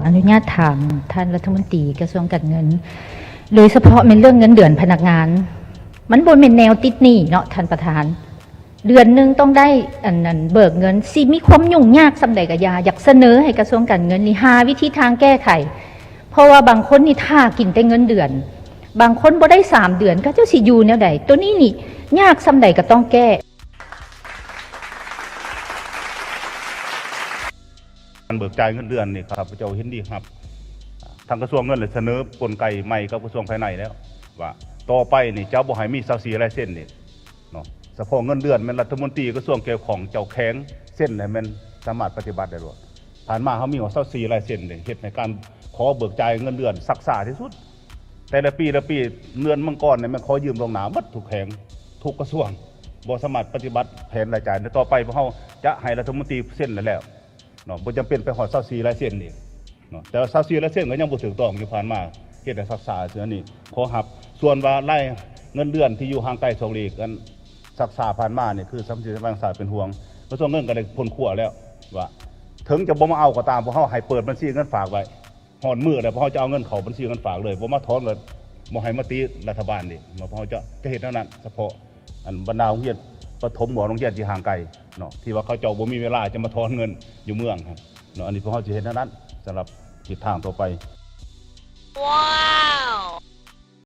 อนุญาตถามท่านรัฐมนตรีกระทรวงการเงินโดยเฉพาะเป็นเรื่องเงินเดือนพนักงานมันบนเป็นแนวติดหนี้เนาะท่านประธานเดือนหนึ่งต้องได้อันนั้นเบิกเงินสิมีความยุ่งยากสำใดกะยาอยากเสนอให้กระทรวงการเงินนี่หาวิธีทางแก้ไขเพราะว่าบางคนนี่ท่ากินแต่เงินเดือนบางคนบ่ได้3 เดือนก็เจ้าสิอยู่แนวใดตัวนี้นี่ยากสำใดก็ต้องแก้การเบิกจ่ายเงินเดือนนี่ครับเจ้าเห็นดีครับทางกระทรวงเงินเลยเสนอกลไกใหม่กับกระทรวงภายในแล้วว่าต่อไปนี่เจ้าบ่ให้มี24ลายเส้นนี่เนาะเฉพาะเงินเดือนแม่นรัฐมนตรีกระทรวงเกี่ยวของเจ้าแข็งเส้นให้มันสามารถปฏิบัติได้ด้วยผ่านมาเขามีว่า24ลายเส้นนี่เฮ็ดในการขอเบิกจ่ายเงินเดือนซักษาที่สุดแต่ละปีเดือนมังกรเนี่ยมันขอยืมลงหนาหมดทุกแห่งทุกกระทรวงบ่สามารถปฏิบัติแผนรายจ่ายต่อไปพวกเขาจะให้รัฐมนตรีเส้นแล้วเนาะบ่จำเป็นไปหอด24ลายเส้นนี่เนาะแต่24ลายเส้นก็ยังบ่ถูกต้องอยู่ผ่านมาเฮ็ดให้ซักษาเสือนี่ขอรับส่วนว่าไล่เงินเดือนที่อยู่ห่างไกล2 ลีกกันซักษาผ่านมาเนี่ยคือสัมพันธ์บางสายเป็นห่วงกระทรวงเงินก็ได้พ้นขั้วแล้วว่าถึงจะบ่มาเอาก็ตามพวกเขาให้เปิดบัญชีเงินฝากไว้หอนมือแล้วพวกเขาจะเอาเงินเข้าบัญชีเงินฝากเลยบ่มาถอนเงินบ่ให้มาตีรัฐบาลนี่พวกเขาจะเฮ็ดเท่านั้นเฉพาะอันบรรดาโรงเรียนประถมโรงเรียนที่ห่างไกลเนาะที่ว่าเขาเจ้าบ่มีเวลาจะมาถอนเงินอยู่เมืองครับเนาะอันนี้พวกเขาจะเห็นเท่านั้นสำหรับทิศทางต่อไปว้า